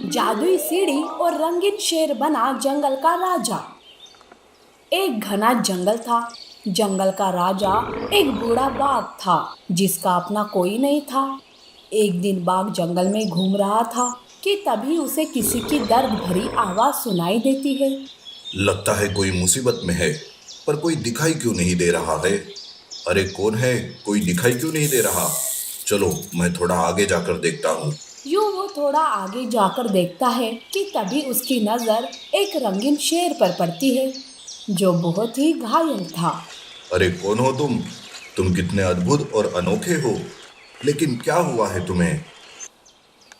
जादुई सीढ़ी और रंगीन शेर बना जंगल का राजा। एक घना जंगल था। जंगल का राजा एक बूढ़ा बाघ था जिसका अपना कोई नहीं था। एक दिन बाघ जंगल में घूम रहा था कि तभी उसे किसी की दर्द भरी आवाज सुनाई देती है। लगता है कोई मुसीबत में है, पर कोई दिखाई क्यों नहीं दे रहा है। अरे कौन है, कोई दिखाई क्यों नहीं दे रहा। चलो मैं थोड़ा आगे जाकर देखता हूँ। यूं वो थोड़ा आगे जाकर देखता है कि तभी उसकी नजर एक रंगीन शेर पर पड़ती है जो बहुत ही घायल था। अरे कौन हो तुम कितने अद्भुत और अनोखे हो। लेकिन क्या हुआ है तुम्हें।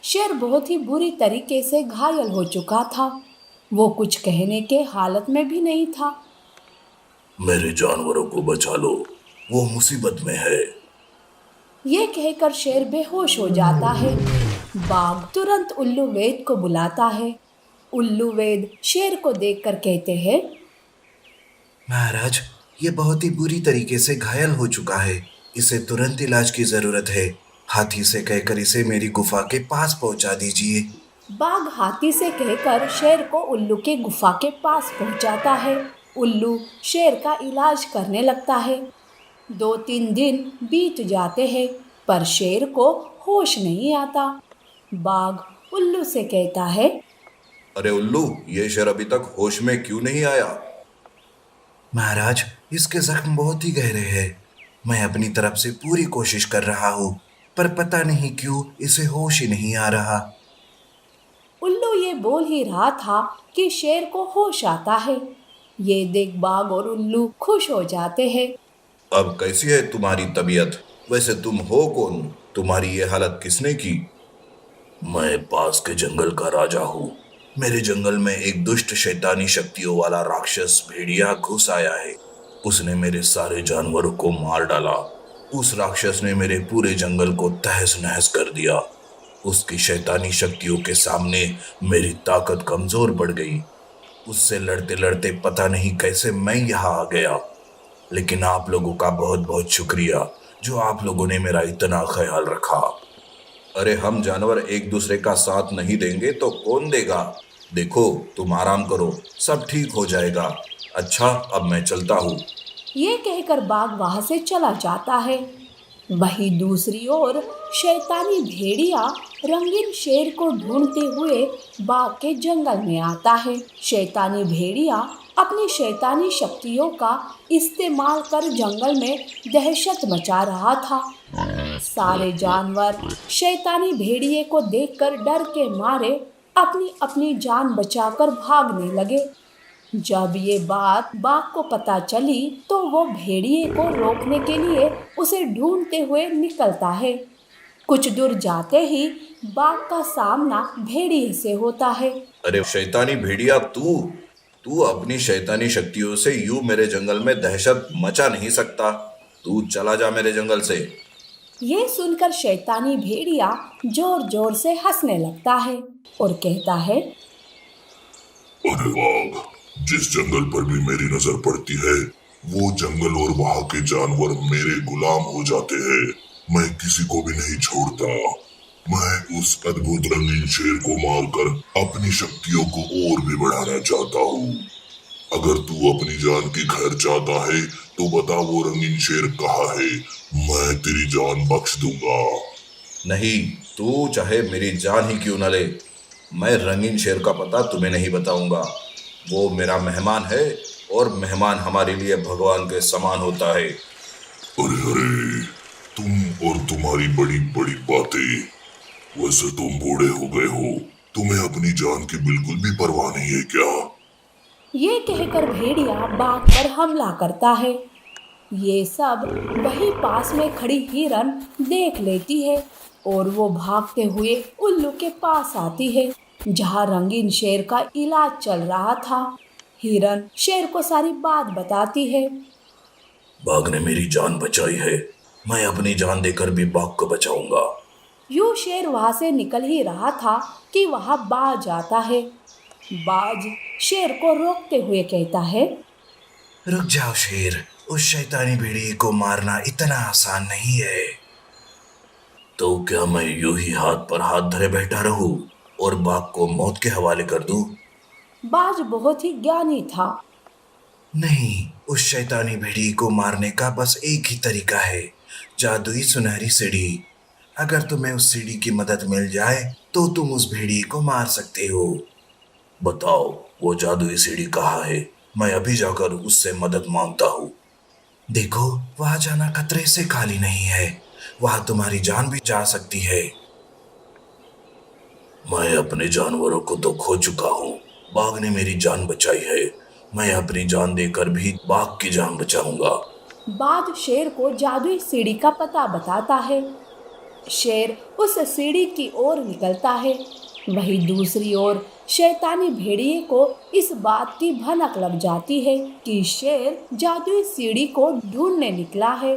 शेर बहुत ही बुरी तरीके से घायल हो चुका था। वो कुछ कहने के हालत में भी नहीं था। मेरे जानवरों को बचा लो, वो मुसीबत में है। ये कहकर शेर बेहोश हो जाता है। बाघ तुरंत उल्लू वेद को बुलाता है। उल्लू वेद शेर को देखकर कहते हैं, महाराज, ये बहुत ही बुरी तरीके से घायल हो चुका है। इसे तुरंत इलाज की जरूरत है। हाथी से कहकर इसे मेरी गुफा के पास पहुंचा दीजिए। बाघ हाथी से कहकर शेर को उल्लू के गुफा के पास पहुंचाता है। उल्लू शेर का इलाज करने लगता है। 2-3 दिन बीत जाते हैं पर शेर को होश नहीं आता। बाघ उल्लू से कहता है, अरे उल्लू, ये शेर अभी तक होश में क्यों नहीं आया। महाराज, इसके जख्म बहुत ही गहरे हैं। मैं अपनी तरफ से पूरी कोशिश कर रहा हूँ, पर पता नहीं क्यों इसे होश ही नहीं आ रहा। उल्लू ये बोल ही रहा था कि शेर को होश आता है। ये देख बाघ और उल्लू खुश हो जाते हैं। अब कैसी है तुम्हारी तबीयत। वैसे तुम हो कौन, तुम्हारी ये हालत किसने की। मैं पास के जंगल का राजा हूँ। मेरे जंगल में एक दुष्ट शैतानी शक्तियों वाला राक्षस भेड़िया घुस आया है। उसने मेरे सारे जानवरों को मार डाला। उस राक्षस ने मेरे पूरे जंगल को तहस नहस कर दिया। उसकी शैतानी शक्तियों के सामने मेरी ताकत कमजोर पड़ गई। उससे लड़ते लड़ते पता नहीं कैसे मैं यहाँ आ गया। लेकिन आप लोगों का बहुत बहुत शुक्रिया, जो आप लोगों ने मेरा इतना ख्याल रखा। अरे हम जानवर एक दूसरे का साथ नहीं देंगे तो कौन देगा। देखो, तुम आराम करो, सब ठीक हो जाएगा। अच्छा, अब मैं चलता हूँ। ये कहकर बाघ वहां से चला जाता है। वहीं दूसरी ओर शैतानी भेड़िया रंगीन शेर को ढूंढते हुए बाघ के जंगल में आता है। शैतानी भेड़िया अपनी शैतानी शक्तियों का इस्तेमाल कर जंगल में दहशत मचा रहा था। सारे जानवर शैतानी भेड़िए को देखकर डर के मारे अपनी अपनी जान बचाकर भागने लगे। जब ये बात बाघ को पता चली तो वो भेड़िए को रोकने के लिए उसे ढूंढते हुए निकलता है। कुछ दूर जाते ही बाघ का सामना भेड़िए से होता है। अरे शैतानी भेड़िया, तू तू अपनी शैतानी शक्तियों से यूं मेरे जंगल में दहशत मचा नहीं सकता। तू चला जा मेरे जंगल से। ये सुनकर शैतानी भेड़िया जोर जोर से हंसने लगता है और कहता है, अरे वाह, जिस जंगल पर भी मेरी नजर पड़ती है वो जंगल और वहां के जानवर मेरे गुलाम हो जाते हैं। मैं किसी को भी नहीं छोड़ता। मैं उस अद्भुत रंगीन शेर को मारकर अपनी शक्तियों को और भी बढ़ाना चाहता हूँ। अगर तू अपनी जान की खैर चाहता है तो बता वो रंगीन शेर कहाँ है। मैं तेरी जान बख्श दूंगा। नहीं, तू चाहे मेरी जान ही क्यों न ले, मैं रंगीन शेर का पता तुम्हें नहीं बताऊंगा। वो मेरा मेहमान है और मेहमान हमारे लिए भगवान के समान होता है। अरे अरे, तुम और तुम्हारी बड़ी बड़ी बातें। वैसे तुम बूढ़े हो गए हो, तुम्हें अपनी जान की बिल्कुल भी परवाह नहीं है क्या। ये कहकर भेड़िया बाघ पर हमला करता है। ये सब वही पास में खड़ी हिरन देख लेती है और वो भागते हुए उल्लू के पास आती है जहाँ रंगीन शेर का इलाज चल रहा था। हिरन शेर को सारी बात बताती है। बाघ ने मेरी जान बचाई है, मैं अपनी जान देकर भी बाघ को बचाऊंगा। यूं शेर वहां से निकल ही रहा था कि वहां बाज आता है। बाज शेर को रोकते हुए कहता है, रुक जाओ शेर, उस शैतानी भेड़िए को मारना इतना आसान नहीं है। तो क्या मैं यूं ही हाथ पर हाथ धरे बैठा रहूं और बाघ को मौत के हवाले कर दूं? बाज बहुत ही ज्ञानी था। नहीं, उस शैतानी भेड़िए को मारने का बस एक ही तरीका है, जादुई सुनहरी सीढ़ी। अगर तुम्हें उस सीढ़ी की मदद मिल जाए तो तुम उस भेड़िए को मार सकते हो। बताओ, वो जादुई सीढ़ी कहाँ है? मैं अभी जाकर उससे मदद मांगता हूँ। देखो, वहां जाना खतरे से खाली नहीं है, वहां तुम्हारी जान भी जा सकती है। मैं अपने जानवरों को तो खो चुका हूँ, बाघ ने मेरी जान बचाई है। मैं अपनी जान देकर भी बाघ की जान बचाऊंगा। बाज शेर को जादुई सीढ़ी का पता बताता है। शेर उस सीढ़ी की ओर निकलता है। वहीं दूसरी ओर शैतानी भेड़िए को इस बात की भनक लग जाती है कि शेर जादुई सीढ़ी को ढूंढने निकला है।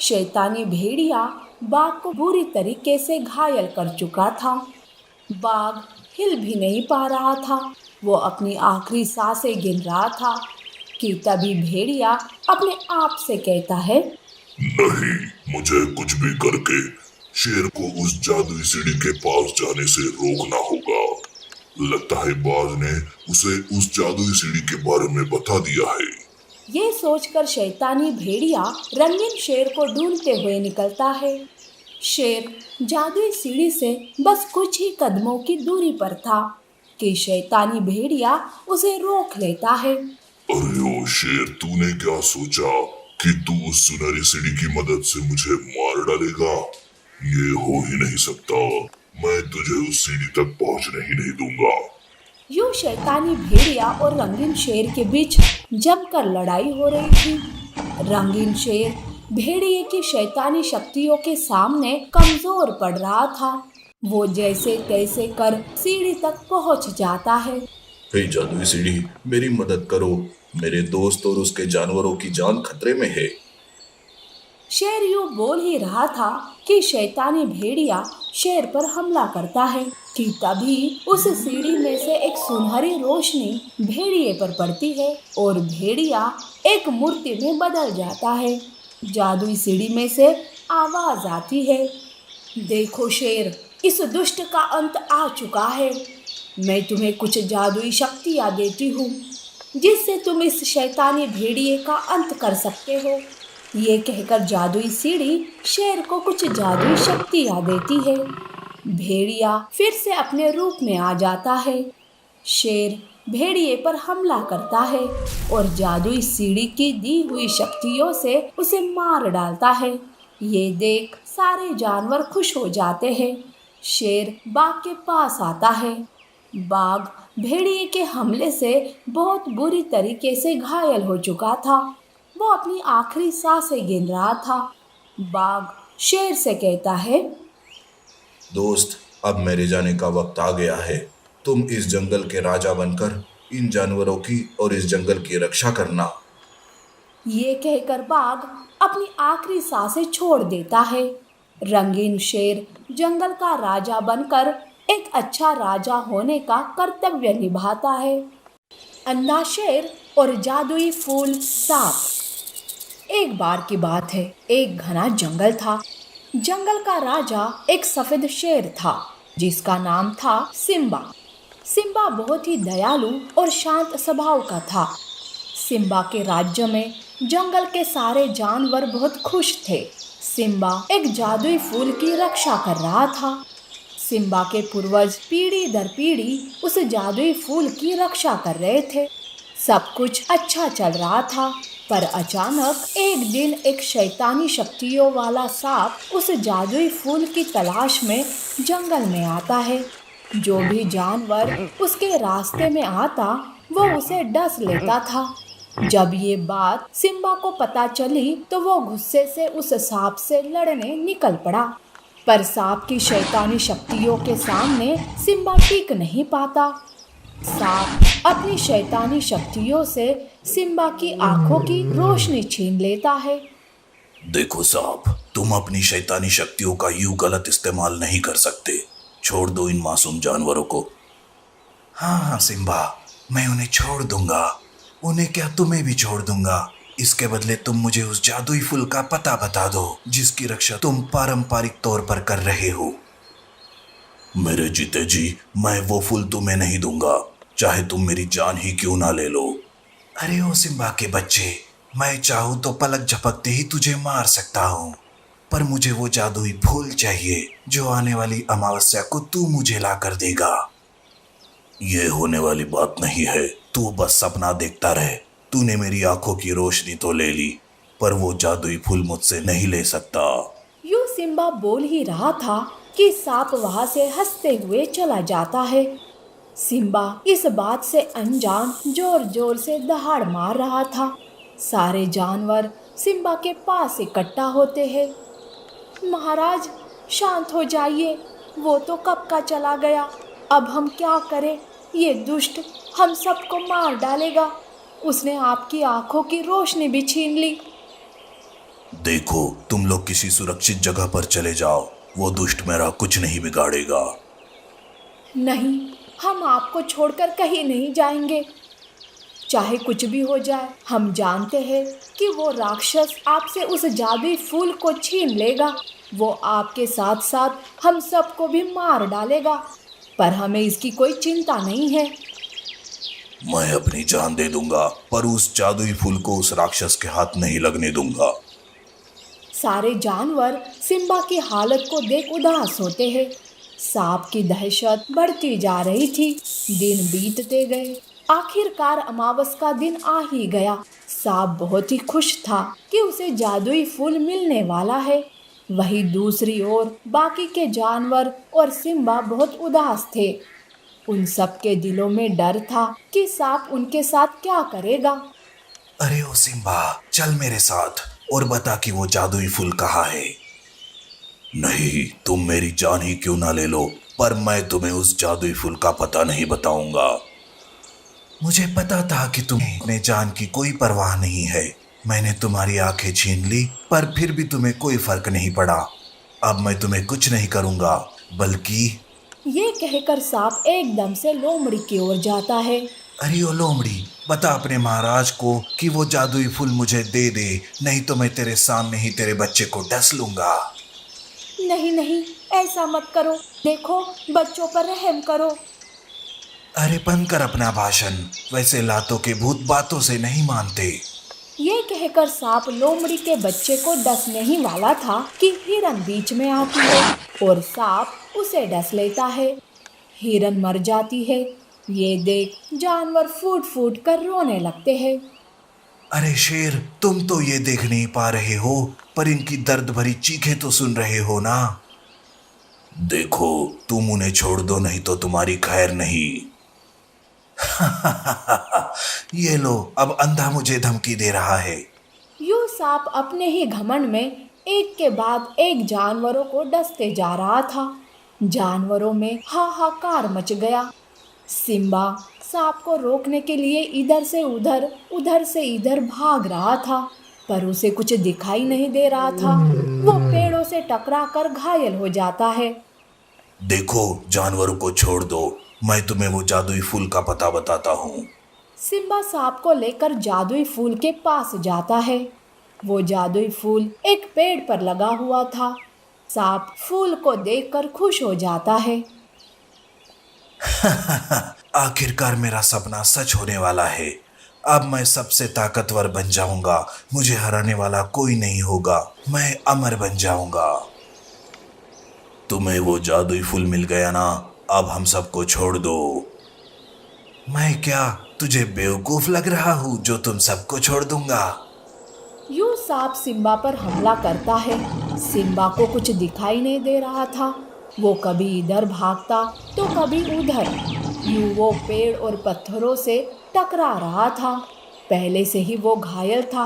शैतानी भेड़िया बाघ को बुरी तरीके से घायल कर चुका था। बाघ हिल भी नहीं पा रहा था। वो अपनी आखिरी सांसें गिन रहा था कि तभी भेड़िया अपने आप से कहता है, नहीं, मुझे कुछ भी करके शेर को उस जादुई सीढ़ी के पास जाने से रोकना होगा। लगता है बाज ने उसे उस जादुई सीढ़ी के बारे में बता दिया है। ये सोचकर शैतानी भेड़िया रंगीन शेर को ढूंढते हुए निकलता है। शेर जादुई सीढ़ी से बस कुछ ही कदमों की दूरी पर था कि शैतानी भेड़िया उसे रोक लेता है। अरे ओ शेर, तूने क्या सोचा कि तू उस सुनहरी सीढ़ी की मदद से मुझे मार डालेगा? ये हो ही नहीं सकता। मैं तुझे उस सीढ़ी तक पहुंचने ही नहीं दूंगा। यूं शैतानी भेड़िया और रंगीन शेर के बीच जमकर लड़ाई हो रही थी। रंगीन शेर भेड़िए की शैतानी शक्तियों के सामने कमजोर पड़ रहा था। वो जैसे तैसे कर सीढ़ी तक पहुंच जाता है। हे जादुई सीढ़ी, मेरी मदद करो। मेरे दोस्त और उसके जानवरों की जान खतरे में है। शेर यूं बोल ही रहा था कि शैतानी भेड़िया शेर पर हमला करता है कि तभी उस सीढ़ी में से एक सुनहरी रोशनी भेड़िए पर पड़ती है और भेड़िया एक मूर्ति में बदल जाता है। जादुई सीढ़ी में से आवाज आती है, देखो शेर, इस दुष्ट का अंत आ चुका है। मैं तुम्हें कुछ जादुई शक्तियाँ देती हूँ जिससे तुम इस शैतानी भेड़िए का अंत कर सकते हो। ये कहकर जादुई सीढ़ी शेर को कुछ जादुई शक्तियाँ देती है। भेड़िया फिर से अपने रूप में आ जाता है। शेर भेड़िए पर हमला करता है और जादुई सीढ़ी की दी हुई शक्तियों से उसे मार डालता है। ये देख सारे जानवर खुश हो जाते हैं। शेर बाघ के पास आता है। बाघ भेड़िए के हमले से बहुत बुरी तरीके से घायल हो चुका था। वो अपनी आखिरी सांसें गिन रहा था। बाघ शेर से कहता है, दोस्त, अब मेरे जाने का वक्त आ गया है। तुम इस जंगल के राजा बनकर इन जानवरों की और इस जंगल की रक्षा करना। ये कहकर बाघ अपनी आखिरी सांसें छोड़ देता है। रंगीन शेर जंगल का राजा बनकर एक अच्छा राजा होने का कर्तव्य निभाता है। अंधा शेर और जादुई फूल सांप। एक बार की बात है, एक घना जंगल था। जंगल का राजा एक सफेद शेर था जिसका नाम था सिम्बा। सिम्बा बहुत ही दयालु और शांत स्वभाव का था। सिम्बा के राज्य में जंगल के सारे जानवर बहुत खुश थे। सिम्बा एक जादुई फूल की रक्षा कर रहा था। सिम्बा के पूर्वज पीढ़ी दर पीढ़ी उस जादुई फूल की रक्षा कर रहे थे। सब कुछ अच्छा चल रहा था, पर अचानक एक दिन एक शैतानी शक्तियों वाला सांप उस जादुई फूल की तलाश में जंगल में आता है। जो भी जानवर उसके रास्ते में आता वो उसे डस लेता था। जब ये बात सिम्बा को पता चली तो वो गुस्से से उस सांप से लड़ने निकल पड़ा, पर सांप की शैतानी शक्तियों के सामने सिम्बा टिक नहीं पाता। सांप अपनी शैतानी शक्तियों से सिम्बा की आंखों की रोशनी छीन लेता है। देखो सांप, तुम अपनी शैतानी शक्तियों का यूं गलत इस्तेमाल नहीं कर सकते। छोड़ दो इन मासूम जानवरों को। हाँ सिम्बा, मैं उन्हें छोड़ दूंगा। उन्हें क्या, तुम्हें भी छोड़ दूंगा। इसके बदले तुम मुझे उस जादुई फूल का पता बता दो जिसकी रक्षा तुम पारंपरिक तौर पर कर रहे हो। मेरे जीते जी मैं वो फूल तुम्हें नहीं दूंगा, चाहे तुम मेरी जान ही क्यों ना ले लो। अरे ओ सिम्बा के बच्चे, मैं चाहूँ तो पलक झपकते ही तुझे मार सकता हूँ, पर मुझे वो जादुई फूल चाहिए जो आने वाली अमावस्या को तू मुझे ला कर देगा। ये होने वाली बात नहीं है, तू बस सपना देखता रहे। तूने मेरी आंखों की रोशनी तो ले ली, पर वो जादुई फूल मुझसे नहीं ले सकता। यूं सिम्बा बोल ही रहा था कि सांप वहां से हंसते हुए चला जाता है। सिम्बा इस बात से अनजान जोर जोर से दहाड़ मार रहा था। सारे जानवर सिम्बा के पास इकट्ठा होते हैं। महाराज, शांत हो जाइए, वो तो कब का चला गया, अब हम क्या करें? ये दुष्ट हम सबको मार डालेगा। उसने आपकी आंखों की रोशनी भी छीन ली। देखो, तुम लोग किसी सुरक्षित जगह पर चले जाओ, वो दुष्ट मेरा कुछ नहीं बिगाड़ेगा। नहीं, हम आपको छोड़कर कहीं नहीं जाएंगे। चाहे कुछ भी हो जाए, हम जानते हैं कि वो राक्षस आपसे उस जादुई फूल को छीन लेगा। वो आपके साथ साथ हम सबको भी मार डालेगा, पर हमें इसकी कोई चिंता नहीं है। मैं अपनी जान दे दूंगा, पर उस जादुई फूल को उस राक्षस के हाथ नहीं लगने दूंगा। सारे जानवर सिम्बा की हालत को देख उदास होते हैं। सांप की दहशत बढ़ती जा रही थी। दिन बीतते गए। आखिरकार अमावस का दिन आ ही गया। सांप बहुत ही खुश था कि उसे जादुई फूल मिलने वाला है। वहीं दूसरी ओर बाकी के जानवर और सिम्बा बहुत उदास थे। उन सब के दिलों में डर था कि सांप उनके साथ क्या करेगा। अरे ओ सिम्बा, चल मेरे साथ और बता कि वो जादुई फूल कहाँ है। नहीं, तुम मेरी जान ही क्यों ना ले लो, पर मैं तुम्हें उस जादुई फूल का पता नहीं बताऊंगा। मुझे पता था कि तुम्हें अपने जान की कोई परवाह नहीं है। मैंने तुम्हारी आंखें छीन ली, पर फिर भी तुम्हें कोई फर्क नहीं पड़ा। अब मैं तुम्हें कुछ नहीं करूंगा, बल्कि ये कहकर सांप एकदम से लोमड़ी की ओर जाता है। अरे ओ लोमड़ी, बता अपने महाराज को कि वो जादुई फूल मुझे दे दे, नहीं तो मैं तेरे सामने ही तेरे बच्चे को डस लूंगा। नहीं नहीं, ऐसा मत करो। देखो, बच्चों पर रहम करो। अरे बंद कर अपना भाषण, वैसे लातों के भूत बातों से नहीं मानते। ये कहकर सांप लोमड़ी के बच्चे को डसने ही वाला था कि हिरन बीच में आती है और सांप उसे डस लेता है। हिरन मर जाती है। ये देख जानवर फूट फूट कर रोने लगते हैं। अरे शेर, तुम तो ये देख नहीं पा रहे हो, पर इनकी दर्द भरी चीखें तो सुन रहे हो ना। देखो, तुम उन्हें छोड़ दो, नहीं तो तुम्हारी खैर नहीं। ये लो, अब अंधा मुझे धमकी दे रहा है। यूं सांप अपने ही घमंड में एक के बाद एक जानवरों को डसते जा रहा था। जानवरों में हाहाकार मच गया। सिम्बा सांप को रोकने के लिए इधर से इधर भाग रहा था, पर उसे कुछ दिखाई नहीं दे रहा था। वो पेड़ों से टकरा कर घायल हो जाता है। देखो, जानवरों को छोड़ दो, मैं तुम्हें वो जादुई फूल का पता बताता हूँ। सिम्बा सांप को लेकर जादुई फूल के पास जाता है। वो जादुई फूल एक पेड़ पर लगा हुआ था। सांप फूल को देखकर खुश हो जाता है। आखिरकार मेरा सपना सच होने वाला है। अब मैं सबसे ताकतवर बन जाऊंगा। मुझे हराने वाला कोई नहीं होगा। मैं अमर बन जाऊंगा। तुम्हें वो जादुई फूल मिल गया ना, अब हम सबको छोड़ दो। मैं क्या तुझे बेवकूफ लग रहा हूँ जो तुम सबको छोड़ दूंगा? यूं सांप सिम्बा पर हमला करता है। सिम्बा को कुछ दिखाई नहीं दे रहा था। वो कभी इधर भागता तो कभी उधर। यूं वो पेड़ और पत्थरों से टकरा रहा था। पहले से ही वो घायल था,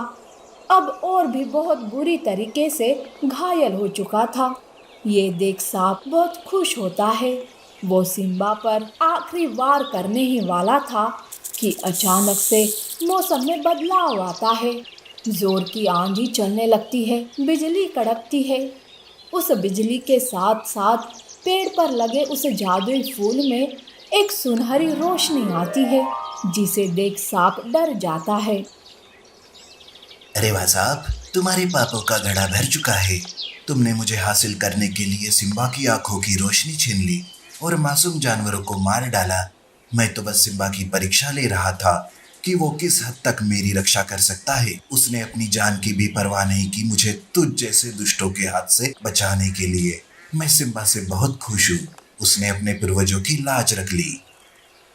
अब और भी बहुत बुरी तरीके से घायल हो चुका था। ये देख सांप बहुत खुश होता है। वो सिम्बा पर आखिरी वार करने ही वाला था कि अचानक से मौसम में बदलाव आता है। जोर की आंधी चलने लगती है, बिजली कड़कती है। उस बिजली के साथ साथ पेड़ पर लगे उस जादुई फूल में एक सुनहरी रोशनी आती है, जिसे देख सांप डर जाता है। अरे वाह साहब, तुम्हारे पापों का घड़ा भर चुका है। तुमने मुझे हासिल करने के लिए सिम्बा की आंखों की रोशनी छीन ली, और मासूम जानवरों को मार डाला। मैं तो बस सिम्बा की परीक्षा ले रहा था कि वो किस हद तक मेरी रक्षा कर सकता है। उसने अपनी जान की भी परवाह नहीं की मुझे तुझ जैसे दुष्टों के हाथ से बचाने के लिए। मैं सिम्बा से बहुत खुश हूँ। उसने अपने पूर्वजों की लाज रख ली।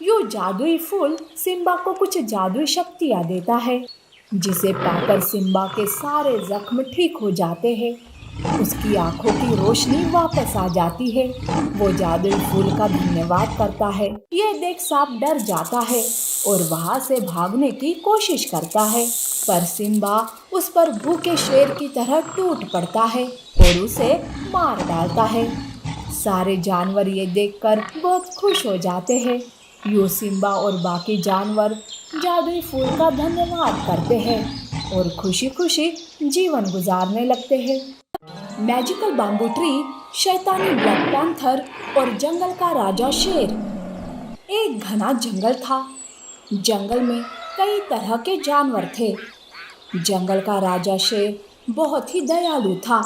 यूं जादुई फूल सिम्बा को कुछ जादुई शक्तियाँ देता है, जिसे पाकर सिम्बा के सारे जख्म ठीक हो जाते हैं। उसकी आंखों की रोशनी वापस आ जाती है। वो जादुई फूल का धन्यवाद करता है। ये देख सांप डर जाता है और वहां से भागने की कोशिश करता है, पर सिम्बा उस पर भूखे शेर की तरह टूट पड़ता है और उसे मार डालता है। सारे जानवर ये देखकर बहुत खुश हो जाते हैं। यूं सिम्बा और बाकी जानवर जादुई फूल का धन्यवाद करते हैं और खुशी खुशी जीवन गुजारने लगते हैं। मैजिकल बाम्बू ट्री, शैतानी ब्लैक पैंथर और जंगल का राजा शेर। एक घना जंगल था। जंगल में कई तरह के जानवर थे। जंगल का राजा शेर बहुत ही दयालु था।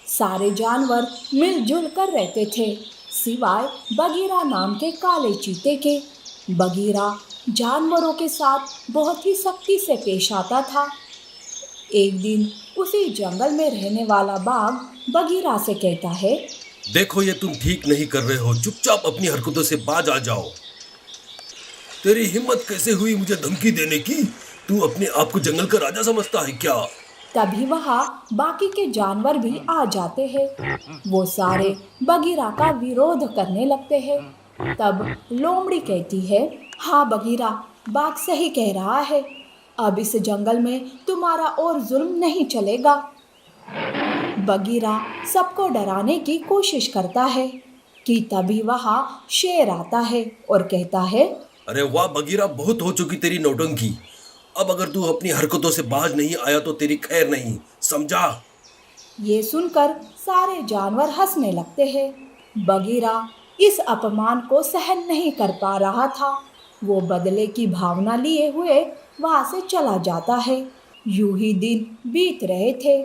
सारे जानवर मिलजुल कर रहते थे, सिवाय बगीरा नाम के काले चीते के। बगीरा जानवरों के साथ बहुत ही सख्ती से पेश आता था। एक दिन उसी जंगल में रहने वाला बाघ बगीरा से कहता है, देखो ये तुम ठीक नहीं कर रहे हो, चुपचाप अपनी हरकतों से बाज आ जाओ। तेरी हिम्मत कैसे हुई मुझे धमकी देने की? तू अपने आप को जंगल का राजा समझता है क्या? तभी वहाँ बाकी के जानवर भी आ जाते हैं। वो सारे बगीरा का विरोध करने लगते हैं। तब लोमड़ी कहती है, हाँ बगीरा, बाघ सही कह रहा है। अब इस जंगल में तुम्हारा और जुल्म नहीं चलेगा। बगीरा सबको डराने की कोशिश करता है कि तभी वहाँ शेर आता है और कहता है, अरे वाह बगीरा, बहुत हो चुकी तेरी नौटंकी। अब अगर तू अपनी हरकतों से बाज नहीं आया तो तेरी खैर नहीं, समझा? ये सुनकर सारे जानवर हंसने लगते हैं। बगीरा इस अपमान को सहन नहीं कर पा रहा था। वो बदले की भावना लिए हुए वहां से चला जाता है। यूं ही दिन बीत रहे थे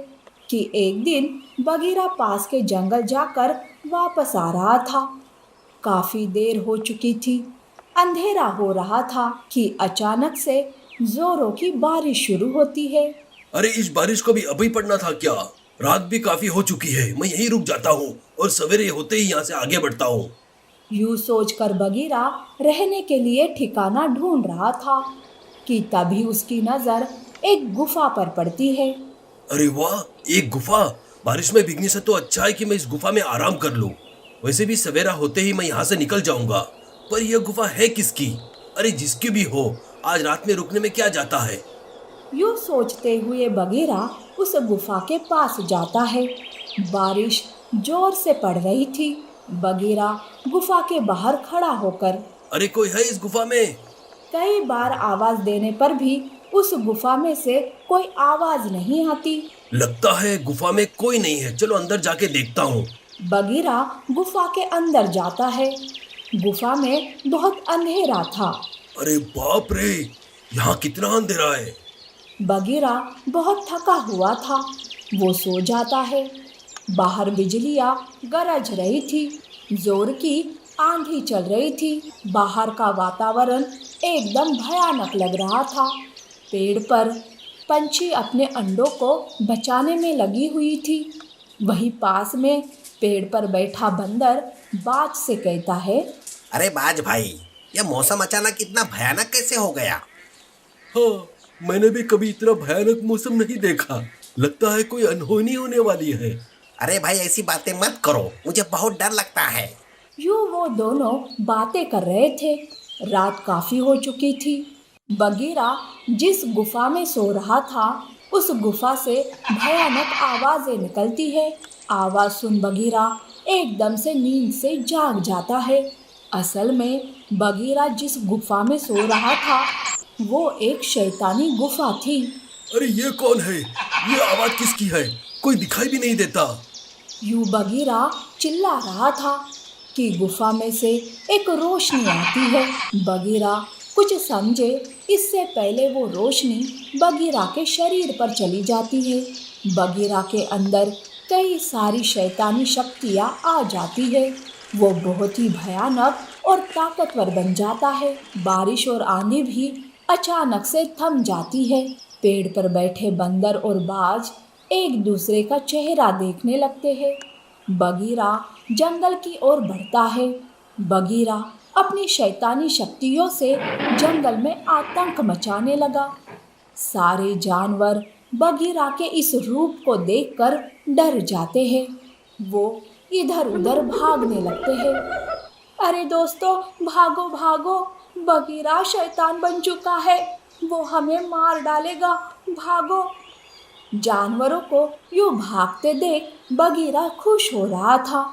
कि एक दिन बगीरा पास के जंगल जाकर वापस आ रहा था। काफी देर हो चुकी थी। अंधेरा हो रहा था कि अचानक से जोरों की बारिश शुरू होती है। अरे इस बारिश को भी अभी पड़ना था क्या? रात भी काफी हो चुकी है, मैं यहीं रुक जाता हूँ और सवेरे होते ही यहाँ से आगे बढ़ता हूँ। यूं सोचकर बगीरा रहने के लिए ठिकाना ढूंढ रहा था कि तभी उसकी नजर एक गुफा पर पड़ती है। अरे वाह, एक गुफा! बारिश में भीगने से तो अच्छा है कि मैं इस गुफा में आराम कर लूं। वैसे भी सवेरा होते ही मैं यहाँ से निकल जाऊंगा। पर यह गुफा है किसकी? अरे जिसकी भी हो, आज रात में रुकने में क्या जाता है। यूं सोचते हुए बगीरा उस गुफा के पास जाता है। बारिश जोर से पड़ रही थी। बगीरा गुफा के बाहर खड़ा होकर, अरे कोई है इस गुफा में? कई बार आवाज देने पर भी उस गुफा में से कोई आवाज नहीं आती। लगता है गुफा में कोई नहीं है, चलो अंदर जाके देखता हूँ। बगीरा गुफा के अंदर जाता है। गुफा में बहुत अंधेरा था। अरे बाप रे, यहाँ कितना अंधेरा है। बगीरा बहुत थका हुआ था। वो सो जाता है। बाहर बिजलियां गरज रही थी। जोर की आंधी चल रही थी। बाहर का वातावरण एकदम भयानक लग रहा था। पेड़ पर पंछी अपने अंडों को बचाने में लगी हुई थी। वहीं पास में पेड़ पर बैठा बंदर बाज से कहता है, अरे बाज भाई, यह मौसम अचानक इतना भयानक कैसे हो गया? हाँ, मैंने भी कभी इतना भयानक मौसम नहीं देखा। लगता है कोई अनहोनी होने वाली है। अरे भाई ऐसी बातें मत करो, मुझे बहुत डर लगता है। यूं वो दोनों बातें कर रहे थे। रात काफी हो चुकी थी। बगीरा जिस गुफा में सो रहा था, उस गुफा से भयानक आवाजें निकलती है। आवाज सुन बगीरा एकदम से नींद से जाग जाता है। असल में बगीरा जिस गुफा में सो रहा था, वो एक शैतानी गुफा थी। अरे ये कौन है? ये आवाज किसकी है? कोई दिखाई भी नहीं देता। यूं बगीरा चिल्ला रहा था कि गुफा में से एक रोशनी आती है। बगीरा कुछ समझे इससे पहले वो रोशनी बगीरा के शरीर पर चली जाती है। बगीरा के अंदर कई सारी शैतानी शक्तियाँ आ जाती है। वो बहुत ही भयानक और ताकतवर बन जाता है। बारिश और आंधी भी अचानक से थम जाती है। पेड़ पर बैठे बंदर और बाज एक दूसरे का चेहरा देखने लगते हैं। बगीरा जंगल की ओर बढ़ता है। बगीरा अपनी शैतानी शक्तियों से जंगल में आतंक मचाने लगा। सारे जानवर बगीरा के इस रूप को देखकर डर जाते हैं। वो इधर उधर भागने लगते हैं। अरे दोस्तों, भागो भागो, बगीरा शैतान बन चुका है, वो हमें मार डालेगा, भागो। जानवरों को यूं भागते देख बगीरा खुश हो रहा था।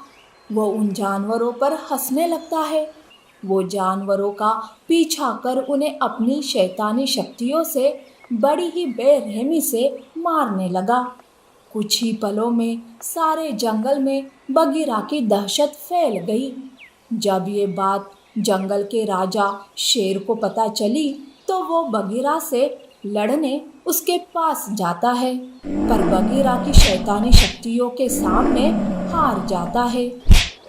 वो उन जानवरों पर हंसने लगता है। वो जानवरों का पीछा कर उन्हें अपनी शैतानी शक्तियों से बड़ी ही बेरहमी से मारने लगा। कुछ ही पलों में सारे जंगल में बगीरा की दहशत फैल गई। जब ये बात जंगल के राजा शेर को पता चली तो वो बगीरा से लड़ने उसके पास जाता है, पर बगीरा की शैतानी शक्तियों के सामने हार जाता है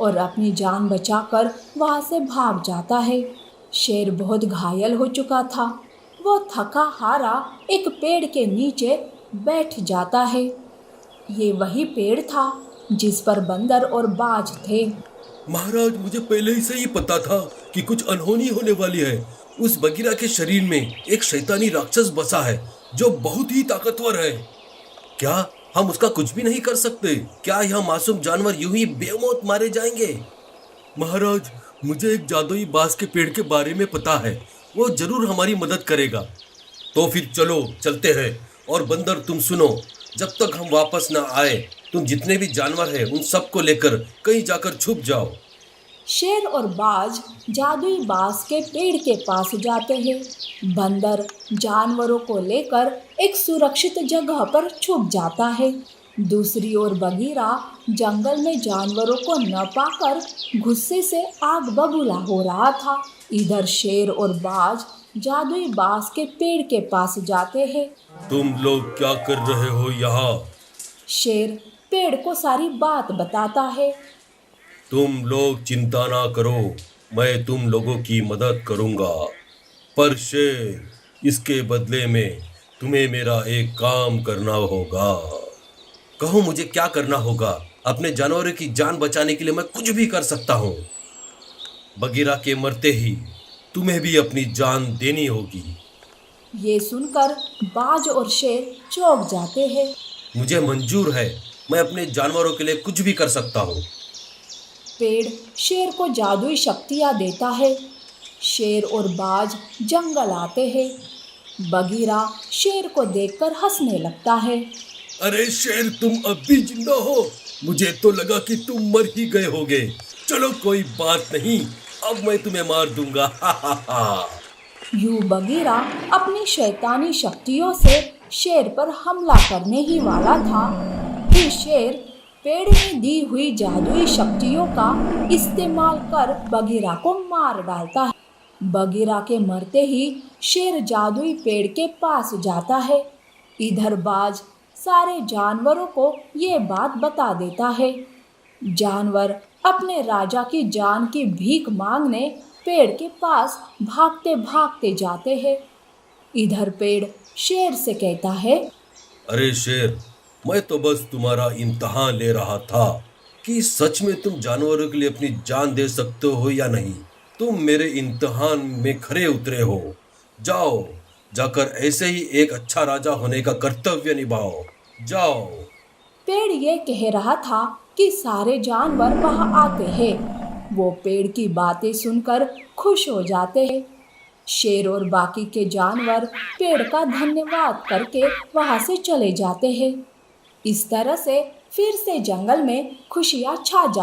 और अपनी जान बचाकर वहाँ से भाग जाता है। शेर बहुत घायल हो चुका था। वो थका हारा एक पेड़ के नीचे बैठ जाता है। ये वही पेड़ था जिस पर बंदर और बाज थे। महाराज, मुझे पहले ही से ही पता था कि कुछ अनहोनी होने वाली है। उस बगीरा के शरीर में एक शैतानी राक्षस बसा है जो बहुत ही ताकतवर है। क्या हम उसका कुछ भी नहीं कर सकते? क्या यह मासूम जानवर यूं ही बेमौत मारे जाएंगे? महाराज, मुझे एक जादुई बांस के पेड़ के बारे में पता है, वो जरूर हमारी मदद करेगा। तो फिर चलो चलते हैं। और बंदर, तुम सुनो, जब तक हम वापस ना आए तुम जितने भी जानवर हैं उन सबको लेकर कहीं जाकर छुप जाओ। शेर और बाज जादुई बांस के पेड़ के पास जाते हैं। बंदर जानवरों को लेकर एक सुरक्षित जगह पर छुप जाता है। दूसरी ओर बगीरा जंगल में जानवरों को न पाकर गुस्से से आग बबूला हो रहा था। इधर शेर और बाज जादुई बांस के पेड़ के पास जाते हैं। तुम लोग क्या कर रहे हो यहाँ? शेर पेड़ को सारी बात बताता है। तुम लोग चिंता ना करो, मैं तुम लोगों की मदद करूंगा। पर शेर, इसके बदले में तुम्हें मेरा एक काम करना होगा। कहो मुझे क्या करना होगा? अपने जानवरों की जान बचाने के लिए मैं कुछ भी कर सकता हूँ। बगीरा के मरते ही तुम्हें भी अपनी जान देनी होगी। ये सुनकर बाज और शेर चौंक जाते हैं। मुझे मंजूर है, मैं अपने जानवरों के लिए कुछ भी कर सकता हूँ। पेड़ शेर को जादुई शक्तियाँ देता है। शेर और बाज जंगल आते हैं। बगीरा शेर को देखकर हंसने लगता है। अरे शेर, तुम अब भी जिंदा हो? मुझे तो लगा कि तुम मर ही गए होगे। चलो कोई बात नहीं, अब मैं तुम्हें मार दूंगा। हा हा हा। यूं बगीरा अपनी शैतानी शक्तियों से शेर पर हमला करने ही वाला था कि शेर पेड़ में दी हुई जादुई शक्तियों का इस्तेमाल कर बगीरा को मार डालता है। बगीरा के मरते ही शेर जादुई पेड़ के पास जाता है। इधर बाज सारे जानवरों को ये बात बता देता है। जानवर अपने राजा की जान की भीख मांगने पेड़ के पास भागते भागते जाते हैं। इधर पेड़ शेर से कहता है, अरे शेर, मैं तो बस तुम्हारा इम्तिहान ले रहा था कि सच में तुम जानवरों के लिए अपनी जान दे सकते हो या नहीं। तुम मेरे इम्तिहान में खरे उतरे हो। जाओ, जाकर ऐसे ही एक अच्छा राजा होने का कर्तव्य निभाओ। जाओ। पेड़ ये कह रहा था कि सारे जानवर वहां आते हैं। वो पेड़ की बातें सुनकर खुश हो जाते हैं। शेर और बाकी के जानवर पेड़ का धन्यवाद करके वहां से चले जाते हैं। इस तरह से फिर से जंगल में खुशियां छा जाती